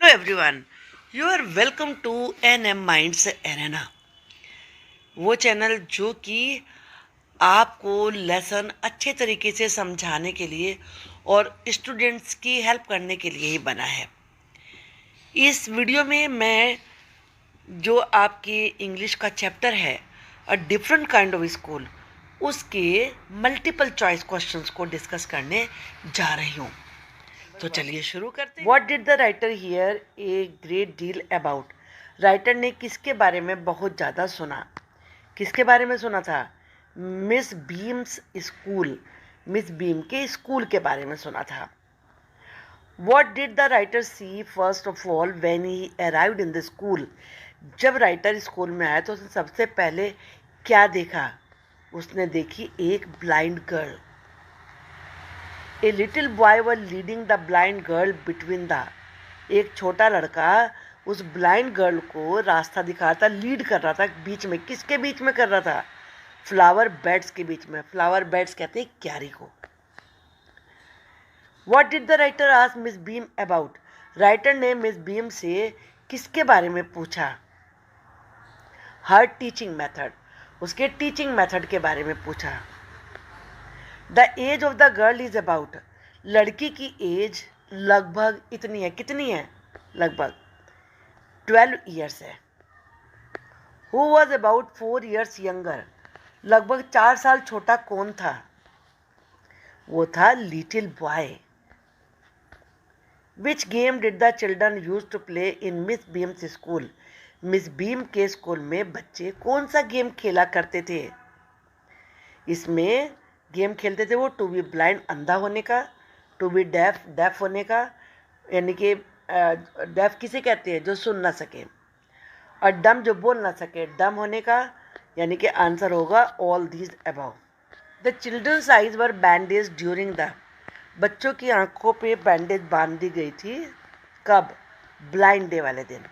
everyone, you are welcome to NM Minds Arena. वो channel जो कि आपको लेसन अच्छे तरीके से समझाने के लिए और स्टूडेंट्स की हेल्प करने के लिए ही बना है। इस वीडियो में मैं जो आपकी इंग्लिश का चैप्टर है a different kind of school, उसके मल्टीपल चॉइस क्वेश्चंस को डिस्कस करने जा रही हूँ। तो चलिए शुरू करते हैं। What did the writer hear a great deal about? Writer ने किसके बारे में बहुत ज़्यादा सुना? किसके बारे में सुना था? Miss Beam's school, Miss Beam के स्कूल के बारे में सुना था। What did the writer see first of all when he arrived in the school? जब राइटर स्कूल में आया तो उसने सबसे पहले क्या देखा? उसने देखी एक blind girl. A little boy was leading the blind girl between the, एक छोटा लड़का उस ब्लाइंड गर्ल को रास्ता दिखा रहा था, लीड कर रहा था बीच में। किसके बीच में कर रहा था? फ्लावर बेड्स के बीच में। फ्लावर बेड्स कहते हैं क्यारी को। What did the writer ask Miss Beam about? Writer ने मिस बीम से किसके बारे में पूछा? हर टीचिंग मेथड, उसके टीचिंग मेथड के बारे में पूछा। The age of the girl is about, लड़की की एज लगभग इतनी है। कितनी है? लगभग 12 ईयर्स है। Who was about 4 years younger, लगभग 4 साल छोटा कौन था? वो था little boy. Which game did the children use to play in Miss Beam's school, Miss Beam के स्कूल में बच्चे कौन सा गेम खेला करते थे? इसमें गेम खेलते थे वो टू बी ब्लाइंड, अंधा होने का, टू बी डेफ, डेफ होने का, यानी कि डेफ किसे कहते हैं? जो सुन ना सके, और डम जो बोल ना सके, डम होने का, यानी कि आंसर होगा all these above. The children's eyes were bandage during the, बच्चों की आंखों पे बैंडेज बांध दी गई थी। कब? ब्लाइंड डे वाले दिन।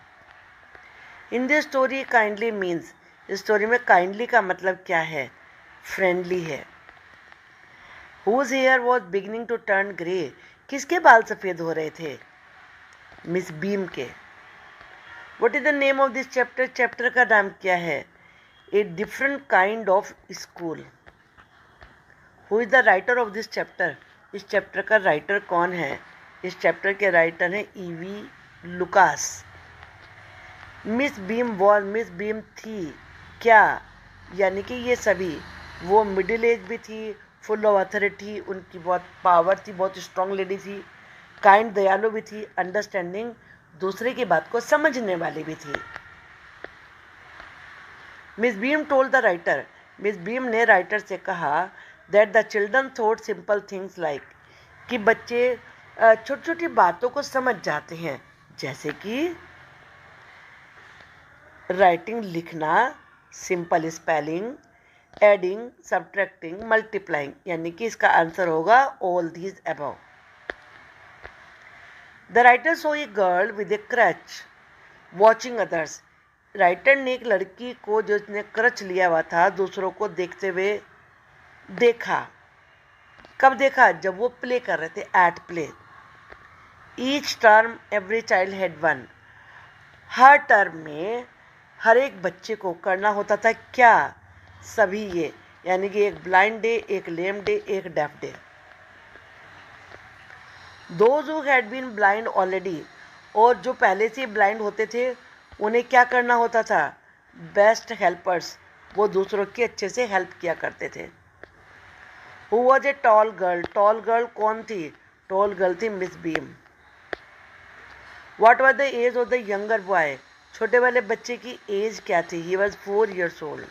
In this story kindly means, इस स्टोरी में काइंडली का मतलब क्या है? फ्रेंडली है। Whose hair was beginning to turn grey, किसके बाल सफ़ेद हो रहे थे? मिस बीम के। What is the name of this chapter? Chapter का नाम क्या है? A different kind of school. Who is the writer of this chapter? इस चैप्टर का राइटर कौन है? इस चैप्टर के राइटर हैं E.V. Lucas. Miss beam was, miss beam थी क्या? यानी कि ये सभी, वो मिडिल एज भी थी, फुल ऑफ अथॉरिटी, उनकी बहुत पावर थी, बहुत स्ट्रांग लेडी थी, काइंड, दयालु भी थी, अंडरस्टैंडिंग, दूसरे की बात को समझने वाली भी थी। Miss beam told the writer, miss Beam ने राइटर से कहा that the children thought simple things like, कि बच्चे छोटी छोटी बातों को समझ जाते हैं, जैसे कि राइटिंग, लिखना, simple spelling, adding, subtracting, multiplying, यानी कि इसका आंसर होगा all these above. The writer saw a girl with a crutch watching others, writer ने एक लड़की को जो इसने क्रच लिया हुआ था दूसरों को देखते हुए देखा। कब देखा? जब वो प्ले कर रहे थे, at play. Each term every child had one, हर टर्म में हर एक बच्चे को करना होता था क्या? सभी ये, यानी कि एक ब्लाइंड डे, एक लेम डे, एक deaf day. Those who had been blind already, और जो पहले से ब्लाइंड होते थे उन्हें क्या करना होता था? बेस्ट हेल्पर्स, वो दूसरों की अच्छे से हेल्प किया करते थे। Who was a tall girl, tall girl कौन थी? टॉल गर्ल थी Miss Beam. What was the age of the younger boy, छोटे वाले बच्चे की एज क्या थी? He was 4 years old।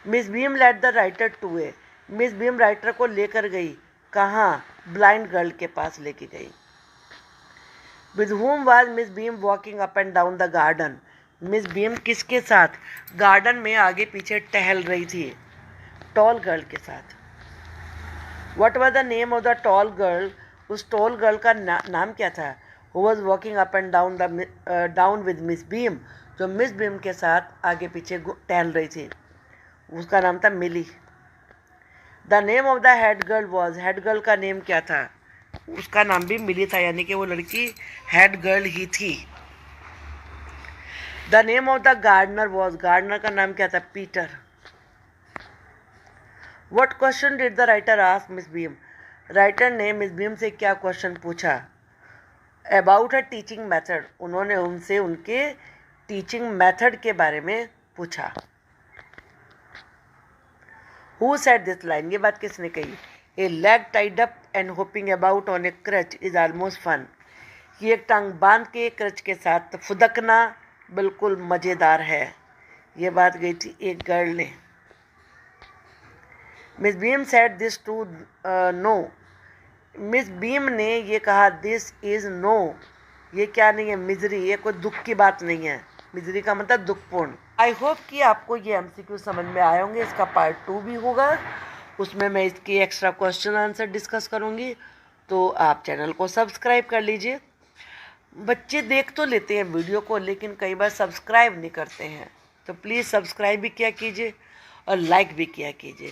Miss Beam let the writer to a, Miss Beam writer को लेकर गई कहाँ? ब्लाइंड गर्ल के पास लेके गई। With whom was miss beam walking up and down the garden, miss beam किसके साथ गार्डन में आगे पीछे टहल रही थी? टॉल गर्ल के साथ। What was the name of the tall girl, उस टॉल गर्ल का नाम क्या था? Who was walking up and down with miss beam, जो मिस बीम के साथ आगे पीछे टहल रही थी, उसका नाम था Millie. The name of the head girl was, head girl का नेम क्या था? उसका नाम भी मिली था, यानी कि वो लड़की हेड गर्ल ही थी। The name of the gardener was, gardener का नाम क्या था? Peter. What question did the writer ask Miss Beam, writer ने मिस बीम से क्या क्वेश्चन पूछा? अबाउट अ टीचिंग मेथड, उन्होंने उनसे उनके टीचिंग मेथड के बारे में पूछा। हु सेड दिस लाइन, ये बात किसने कही? A leg tied up and hopping about on a crutch is almost fun, कि एक टांग बांध के क्रच के साथ फुदकना बिल्कुल मज़ेदार है। ये बात गई थी एक गर्ल ने। Miss Beam said this to know, Miss Beam ने ये कहा दिस इज़ नो, ये क्या नहीं है? मिजरी, ये कोई दुख की बात नहीं है। मिजरी का मतलब दुखपूर्ण। आई होप कि आपको ये MCQ समझ में आए होंगे। इसका पार्ट 2 भी होगा, उसमें मैं इसके एक्स्ट्रा क्वेश्चन आंसर डिस्कस करूँगी, तो आप चैनल को सब्सक्राइब कर लीजिए। बच्चे देख तो लेते हैं वीडियो को, लेकिन कई बार सब्सक्राइब नहीं करते हैं, तो प्लीज़ सब्सक्राइब भी किया कीजिए और लाइक भी किया कीजिए।